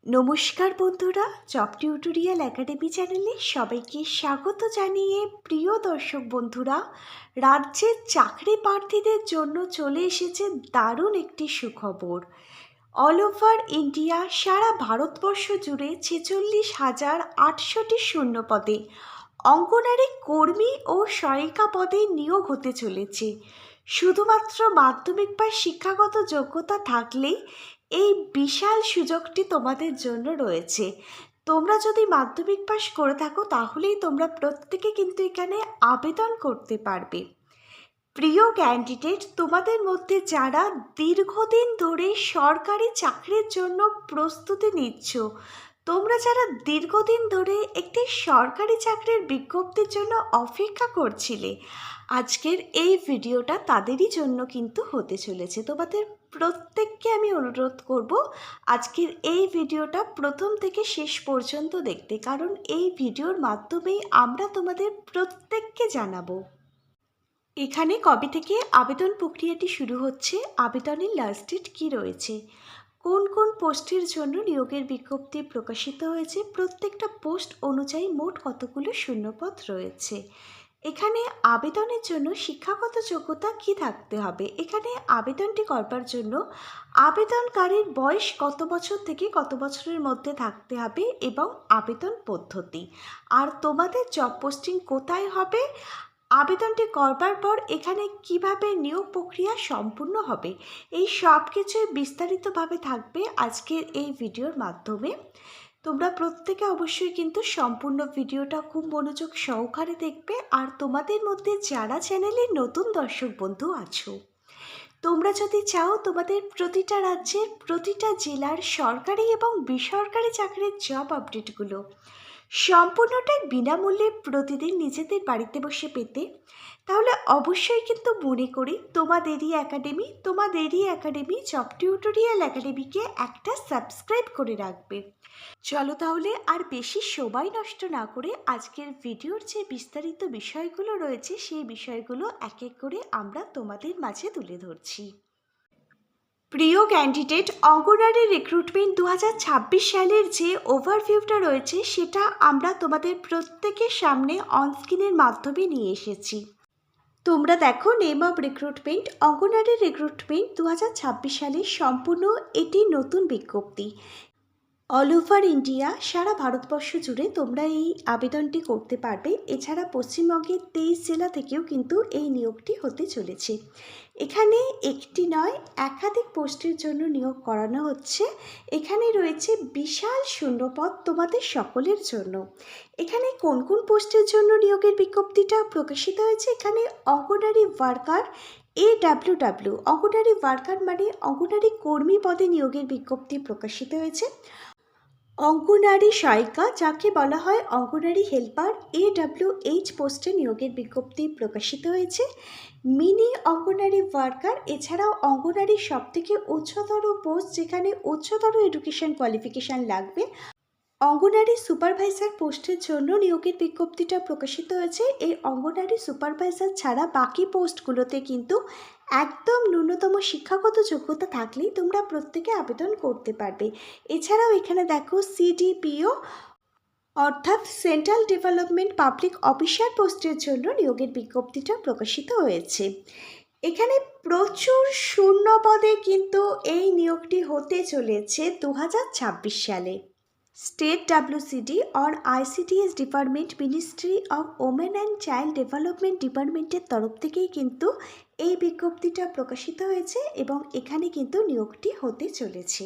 নমস্কার বন্ধুরা, job tutorial academy চ্যানেলে সবাইকে স্বাগত জানিয়ে প্রিয় দর্শক বন্ধুরা, রাজ্যের চাকরি প্রার্থীদের জন্য চলে এসেছে দারুণ একটি সুখবর। অল ওভার ইন্ডিয়া, সারা ভারতবর্ষ জুড়ে 46,800টি শূন্য পদে অঙ্গনারী কর্মী ও সহায়িকা পদে নিয়োগ হতে চলেছে। শুধুমাত্র মাধ্যমিক বা শিক্ষাগত যোগ্যতা থাকলেই এই বিশাল সুযোগটি তোমাদের জন্য রয়েছে। তোমরা যদি মাধ্যমিক পাস করে থাকো তাহলেই তোমরা প্রত্যেকে কিন্তু এখানে আবেদন করতে পারবে। প্রিয় ক্যান্ডিডেট, তোমাদের মধ্যে যারা দীর্ঘদিন ধরে সরকারি চাকরির জন্য প্রস্তুতি নিচ্ছ, তোমরা যারা দীর্ঘদিন ধরে একটি সরকারি চাকরির বিজ্ঞপ্তির জন্য অপেক্ষা করছিলে, আজকের এই ভিডিওটা তাদেরই জন্য কিন্তু হতে চলেছে। তোমাদের প্রত্যেককে আমি অনুরোধ করব আজকের এই ভিডিওটা প্রথম থেকে শেষ পর্যন্ত দেখতে, কারণ এই ভিডিওর মাধ্যমেই আমরা তোমাদের প্রত্যেককে জানাবো এখানে কবে থেকে আবেদন প্রক্রিয়াটি শুরু হচ্ছে, আবেদনের লাস্ট ডেট কী রয়েছে, কোন কোন পোস্টের জন্য নিয়োগের বিজ্ঞপ্তি প্রকাশিত হয়েছে, প্রত্যেকটা পোস্ট অনুযায়ী মোট কতগুলো শূন্যপদ রয়েছে। এখানে আবেদনের জন্য শিক্ষাগত যোগ্যতা কি থাকতে হবে, এখানে আবেদনটি করবার জন্য আবেদনকারীর বয়স কত বছর থেকে কত বছরের মধ্যে থাকতে হবে এবং আবেদন পদ্ধতি, আর তোমাদের জব পোস্টিং কোথায় হবে, আবেদনটি করবার পর এখানে কিভাবে নিয়োগ প্রক্রিয়া সম্পূর্ণ হবে, এই সব কিছুই বিস্তারিতভাবে থাকবে আজকের এই ভিডিওর মাধ্যমে। তোমরা প্রত্যেকে অবশ্যই কিন্তু সম্পূর্ণ ভিডিওটা খুব মনোযোগ সহকারে দেখবে। আর তোমাদের মধ্যে যারা চ্যানেলে নতুন দর্শক বন্ধু আছো, তোমরা যদি চাও তোমাদের প্রতিটা রাজ্যের প্রতিটা জেলার সরকারি এবং বেসরকারি চাকরির জব আপডেটগুলো সম্পূর্ণটাই বিনামূল্যে প্রতিদিন নিজেদের বাড়িতে বসে পেতে, তাহলে অবশ্যই কিন্তু মনে করি তোমাদেরই একাডেমি জব টিউটোরিয়াল একাডেমিকে একটা সাবস্ক্রাইব করে রাখবে। চলো তাহলে আর বেশি সময় নষ্ট না করে আজকের ভিডিওর যে বিস্তারিত বিষয়গুলো রয়েছে সেই বিষয়গুলো এক এক করে আমরা তোমাদের মাঝে তুলে ধরছি। প্রিয় ক্যান্ডিডেট, অঙ্গনারী রিক্রুটমেন্ট 2026 সালের যে ওভারভিউটা রয়েছে সেটা আমরা তোমাদের প্রত্যেকের সামনে অনস্ক্রিনের মাধ্যমে নিয়ে এসেছি। তোমরা দেখো, name of recruitment anganwadi recruitment 2026 সালে সম্পূর্ণ এটি নতুন বিজ্ঞপ্তি। অল ওভার ইন্ডিয়া, সারা ভারতবর্ষ জুড়ে তোমরা এই আবেদনটি করতে পারবে। এছাড়া পশ্চিমবঙ্গের 23 জেলা থেকেও কিন্তু এই নিয়োগটি হতে চলেছে। এখানে একটি নয় একাধিক পোস্টের জন্য নিয়োগ করানো হচ্ছে। এখানে রয়েছে বিশাল শূন্যপদ তোমাদের সকলের জন্য। এখানে কোন কোন পোস্টের জন্য নিয়োগের বিজ্ঞপ্তিটা প্রকাশিত হয়েছে, এখানে অঙ্গনারী ওয়ার্কার AWW, অঙ্গনারী ওয়ার্কার মানে অঙ্গনারী কর্মী পদে নিয়োগের বিজ্ঞপ্তি প্রকাশিত হয়েছে। অঙ্গনারী সহায়িকা, যাকে বলা হয় অঙ্গনারী হেল্পার AWH পোস্টে নিয়োগের বিজ্ঞপ্তি প্রকাশিত হয়েছে। মিনি অঙ্গনারী ওয়ার্কার, এছাড়াও অঙ্গনারীর সবথেকে উচ্চতর পোস্ট যেখানে উচ্চতর এডুকেশন কোয়ালিফিকেশান লাগবে, অঙ্গনারী সুপারভাইজার পোস্টের জন্য নিয়োগের বিজ্ঞপ্তিটা প্রকাশিত হয়েছে। এই অঙ্গনারী সুপারভাইজার ছাড়া বাকি পোস্টগুলোতে কিন্তু একদম ন্যূনতম শিক্ষাগত যোগ্যতা থাকলেই তোমরা প্রত্যেকে আবেদন করতে পারবে। এছাড়াও এখানে দেখো CDPO অর্থাৎ সেন্ট্রাল ডেভেলপমেন্ট পাবলিক অফিসার পোস্টের জন্য নিয়োগের বিজ্ঞপ্তিটা প্রকাশিত হয়েছে। এখানে প্রচুর শূন্য পদে কিন্তু এই নিয়োগটি হতে চলেছে 2026 সালে। State WCD or ICDS department, ministry of women and child development ডিপার্টমেন্টের তরফ থেকেই কিন্তু এই বিজ্ঞপ্তিটা প্রকাশিত হয়েছে এবং এখানে কিন্তু নিয়োগটি হতে চলেছে।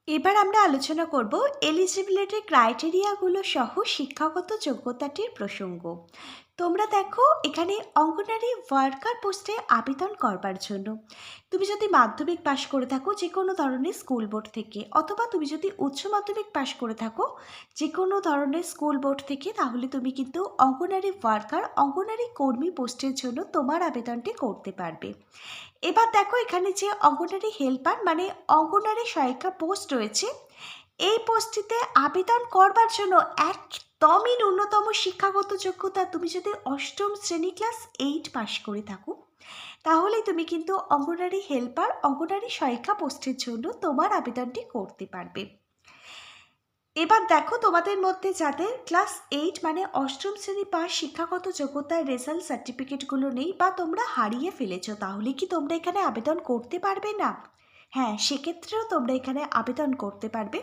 এবার আমরা আলোচনা করব এলিজিবিলিটি ক্রাইটেরিয়াগুলো সহ শিক্ষাগত যোগ্যতাটির প্রসঙ্গ। তোমরা দেখো, এখানে অঙ্গনারী ওয়ার্কার পোস্টে আবেদন করবার জন্য তুমি যদি মাধ্যমিক পাশ করে থাকো যে কোনো ধরনের স্কুল বোর্ড থেকে, অথবা তুমি যদি উচ্চ মাধ্যমিক পাশ করে থাকো যে কোনো ধরনের স্কুল বোর্ড থেকে, তাহলে তুমি কিন্তু অঙ্গনারী ওয়ার্কার অঙ্গনারী কর্মী পোস্টের জন্য তোমার আবেদনটি করতে পারবে। এবার দেখো, এখানে যে অঙ্গনারী হেল্পার মানে অঙ্গনারী সহায়িকা পোস্ট রয়েছে, এই পোস্টটিতে আবেদন করবার জন্য একদমই ন্যূনতম শিক্ষাগত যোগ্যতা তুমি যদি অষ্টম শ্রেণী ক্লাস 8 পাশ করে থাকো, তাহলে তুমি কিন্তু অঙ্গনারী হেল্পার অঙ্গনারী সহায়িকা পোস্টের জন্য তোমার আবেদনটি করতে পারবে। এবার দেখো, তোমাদের মধ্যে যাদের ক্লাস 8 মানে অষ্টম শ্রেণী পাস শিক্ষাগত যোগ্যতার রেজাল্ট সার্টিফিকেটগুলো নেই বা তোমরা হারিয়ে ফেলেছো, তাহলে কি তোমরা এখানে আবেদন করতে পারবে না? হ্যাঁ, সেক্ষেত্রেও তোমরা এখানে আবেদন করতে পারবে।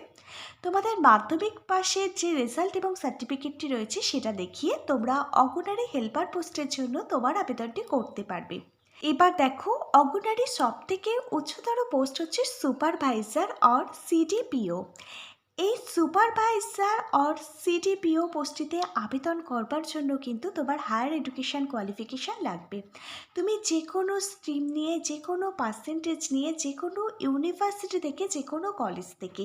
তোমাদের মাধ্যমিক পাশের যে রেজাল্ট এবং সার্টিফিকেটটি রয়েছে সেটা দেখিয়ে তোমরা অঙ্গনারী হেল্পার পোস্টের জন্য তোমার আবেদনটি করতে পারবে। এবার দেখো, অঙ্গনারী সব থেকে উচ্চতর পোস্ট হচ্ছে সুপারভাইজার অর সিডিপিও। এই সুপারভাইজার অর সিডিপিও পোস্টটিতে আবেদন করবার জন্য কিন্তু তোমার হায়ার এডুকেশান কোয়ালিফিকেশান লাগবে। তুমি যে কোনো স্ট্রিম নিয়ে, যে কোনো পার্সেন্টেজ নিয়ে, যে কোনো ইউনিভার্সিটি থেকে, যে কোনো কলেজ থেকে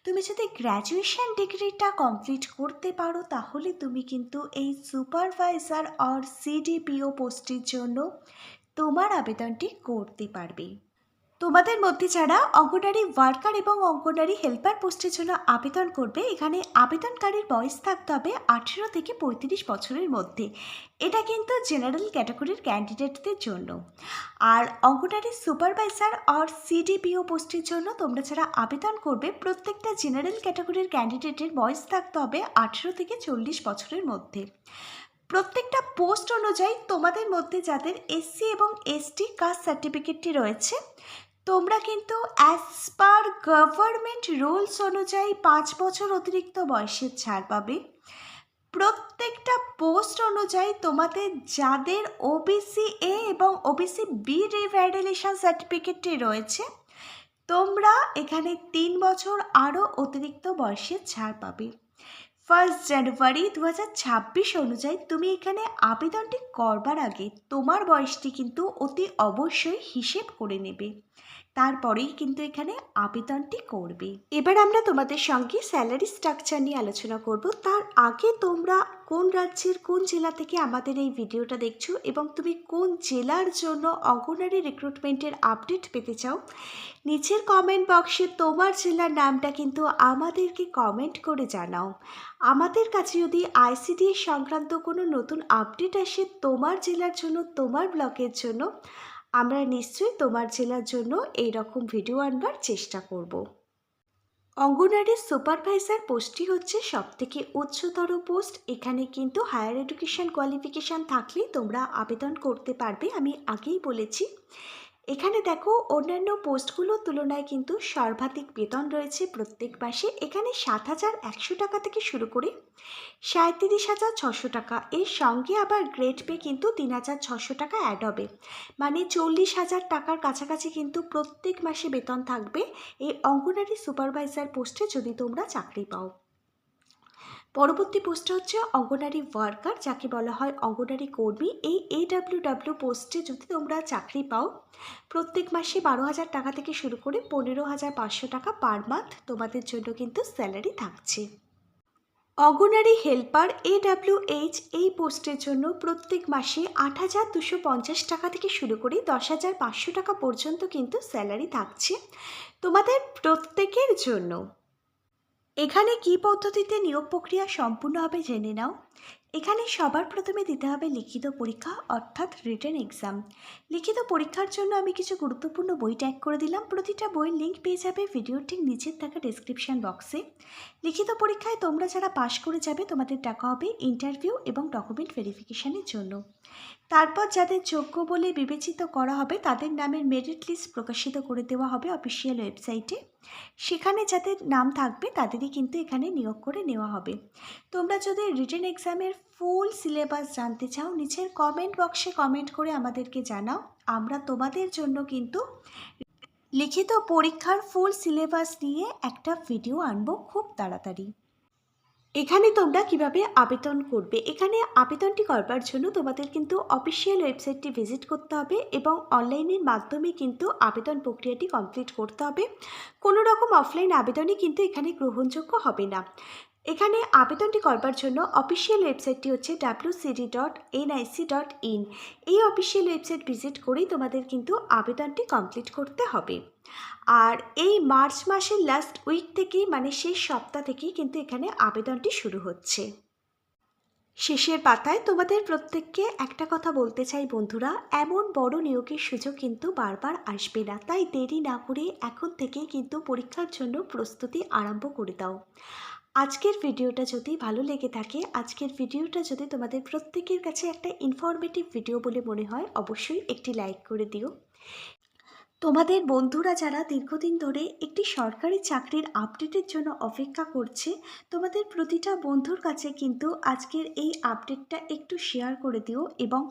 তুমি যদি গ্র্যাজুয়েশন ডিগ্রিটা কমপ্লিট করতে পারো, তাহলে তুমি কিন্তু এই সুপারভাইজার অর সিডিপিও পোস্টটির জন্য তোমার আবেদনটি করতে পারবে। তোমাদের মধ্যে যারা অঙ্গনারী ওয়ার্কার এবং অঙ্গনারী হেল্পার পোস্টের জন্য আবেদন করবে, এখানে আবেদনকারীর বয়স থাকতে হবে 18 থেকে 35 বছরের মধ্যে। এটা কিন্তু জেনারেল ক্যাটাগরির ক্যান্ডিডেটদের জন্য। আর অঙ্গনারী সুপারভাইজার অর সিডিপিও পোস্টের জন্য তোমরা যারা আবেদন করবে, প্রত্যেকটা জেনারেল ক্যাটাগরির ক্যান্ডিডেটের বয়স থাকতে হবে 18 থেকে 40 বছরের মধ্যে। প্রত্যেকটা পোস্ট অনুযায়ী তোমাদের মধ্যে যাদের এসসি এবং এসটি কাস্ট সার্টিফিকেটটি রয়েছে, তোমরা কিন্তু অ্যাজ পার গভর্নমেন্ট রুলস অনুযায়ী 5 বছর অতিরিক্ত বয়সের ছাড় পাবে। প্রত্যেকটা পোস্ট অনুযায়ী তোমাদের যাদের ওবিসি এ এবং ওবিসি বি রিভ্যালিডেশন সার্টিফিকেটটি রয়েছে, তোমরা এখানে 3 বছর আরও অতিরিক্ত বয়সের ছাড় পাবে। 1 জানুয়ারি 2026 অনুযায়ী তুমি এখানে আবেদনটি করবার আগে তোমার বয়সটি কিন্তু অতি অবশ্যই হিসেব করে নেবে, তারপরেই কিন্তু এখানে আবেদনটি করবে। এবার আমরা তোমাদের সঙ্গে স্যালারি স্ট্রাকচার নিয়ে আলোচনা করব। তার আগে তোমরা কোন রাজ্যের কোন জেলা থেকে আমাদের এই ভিডিওটা দেখছো এবং তুমি কোন জেলার জন্য অঙ্গনারী রিক্রুটমেন্টের আপডেট পেতে চাও, নিচের কমেন্ট বক্সে তোমার জেলার নামটা কিন্তু আমাদেরকে কমেন্ট করে জানাও। আমাদের কাছে যদি আইসিডিএস সংক্রান্ত কোনো নতুন আপডেট আসে তোমার জেলার জন্য, তোমার ব্লকের জন্য, আমরা নিশ্চয়ই তোমার জেলার জন্য এই রকম ভিডিও আনবার চেষ্টা করব। অঙ্গনারী সুপারভাইজার পোস্টটি হচ্ছে সবথেকে উচ্চতর পোস্ট। এখানে কিন্তু হায়ার এডুকেশান কোয়ালিফিকেশান থাকলেই তোমরা আবেদন করতে পারবে, আমি আগেই বলেছি। এখানে দেখো, অন্যান্য পোস্টগুলোর তুলনায় কিন্তু সর্বাধিক বেতন রয়েছে প্রত্যেক মাসে। এখানে 7,100 টাকা থেকে শুরু করে 37,600 টাকা, এর সঙ্গে আবার গ্রেড পে কিন্তু 3,600 টাকা অ্যাড হবে, মানে 40,000 টাকার কাছাকাছি কিন্তু প্রত্যেক মাসে বেতন থাকবে এই অঙ্গনারী সুপারভাইজার পোস্টে যদি তোমরা চাকরি পাও। পরবর্তী পোস্টটা হচ্ছে অঙ্গনারী ওয়ার্কার, যাকে বলা হয় অঙ্গনারী কর্মী। এই AWW পোস্টে যদি তোমরা চাকরি পাও, প্রত্যেক মাসে 12,000 টাকা থেকে শুরু করে 15,500 টাকা পার মান্থ তোমাদের জন্য কিন্তু স্যালারি থাকছে। অঙ্গনারী হেল্পার AWH এই পোস্টের জন্য প্রত্যেক মাসে 8,250 টাকা থেকে শুরু করে 10,500 টাকা পর্যন্ত কিন্তু স্যালারি থাকছে তোমাদের প্রত্যেকের জন্য। এখানে কি পদ্ধতিতে নিয়োগ প্রক্রিয়া সম্পূর্ণ হবে জেনে নাও। এখানে সবার প্রথমে দিতে হবে লিখিত পরীক্ষা, অর্থাৎ রিটেন এক্সাম। লিখিত পরীক্ষার জন্য আমি কিছু গুরুত্বপূর্ণ বই ট্যাগ করে দিলাম। প্রতিটা বইয়ের লিঙ্ক পেয়ে যাবে ভিডিওর ঠিক নিচের থাকা ডেসক্রিপশন বক্সে। লিখিত পরীক্ষায় তোমরা যারা পাশ করে যাবে, তোমাদের টাকা হবে ইন্টারভিউ এবং ডকুমেন্ট ভেরিফিকেশানের জন্য। তারপর যাদের যোগ্য বলে বিবেচিত করা হবে, তাদের নামের মেরিট লিস্ট প্রকাশিত করে দেওয়া হবে অফিসিয়াল ওয়েবসাইটে। সেখানে যাদের নাম থাকবে তাদেরই কিন্তু এখানে নিয়োগ করে নেওয়া হবে। তোমরা যদি রিটেন এক্সামের ফুল সিলেবাস জানতে চাও, নিচের কমেন্ট বক্সে কমেন্ট করে আমাদেরকে জানাও। আমরা তোমাদের জন্য কিন্তু লিখিত পরীক্ষার ফুল সিলেবাস নিয়ে একটা ভিডিও আনবো খুব তাড়াতাড়ি। এখানে তোমরা কিভাবে আবেদন করবে, এখানে আবেদনটি করবার জন্য তোমাদের কিন্তু অফিসিয়াল ওয়েবসাইটটি ভিজিট করতে হবে এবং অনলাইনের মাধ্যমে কিন্তু আবেদন প্রক্রিয়াটি কমপ্লিট করতে হবে। কোনো রকম অফলাইন আবেদনই কিন্তু এখানে গ্রহণযোগ্য হবে না। এখানে আবেদনটি করবার জন্য অফিসিয়াল ওয়েবসাইটটি হচ্ছে wcd.nic.in। এই অফিসিয়াল ওয়েবসাইট ভিজিট করেই তোমাদের কিন্তু আবেদনটি কমপ্লিট করতে হবে। আর এই মার্চ মাসের লাস্ট উইক থেকেই, মানে শেষ সপ্তাহ থেকেই কিন্তু এখানে আবেদনটি শুরু হচ্ছে। শেষের পাতায় তোমাদের প্রত্যেককে একটা কথা বলতে চাই বন্ধুরা, এমন বড় নিয়োগের সুযোগ কিন্তু বারবার আসবে না, তাই দেরি না করে এখন থেকেই কিন্তু পরীক্ষার জন্য প্রস্তুতি আরম্ভ করে দাও। আজকের ভিডিওটা যদি ভালো লেগে থাকে, আজকের ভিডিওটা যদি তোমাদের প্রত্যেকের কাছে একটা ইনফরমেটিভ ভিডিও বলে মনে হয়, অবশ্যই একটি লাইক করে দিও। তোমাদের বন্ধুরা যারা দীর্ঘদিন ধরে একটি সরকারি চাকরির আপডেটের জন্য অপেক্ষা করছে, তোমাদের প্রতিটা বন্ধুর কাছে কিন্তু আজকের এই আপডেটটা একটু শেয়ার করে দিও এবং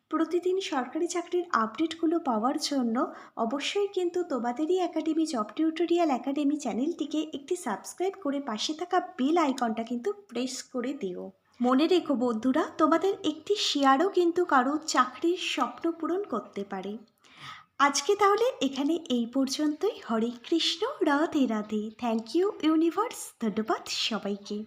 প্রতিদিন সরকারি চাকরির আপডেটগুলো পাওয়ার জন্য অবশ্যই কিন্তু তোমাদেরই একাডেমি জব টিউটোরিয়াল একাডেমি চ্যানেলটিকে একটি সাবস্ক্রাইব করে পাশে থাকা বেল আইকনটা কিন্তু প্রেস করে দিও। মনে রেখো বন্ধুরা, তোমাদের একটি শেয়ারও কিন্তু কারো চাকরির স্বপ্ন পূরণ করতে পারে। আজকে তাহলে এখানে এই পর্যন্তই। Hare Krishna, Radhe Radhe. Thank you universe, ধন্যবাদ সবাইকে।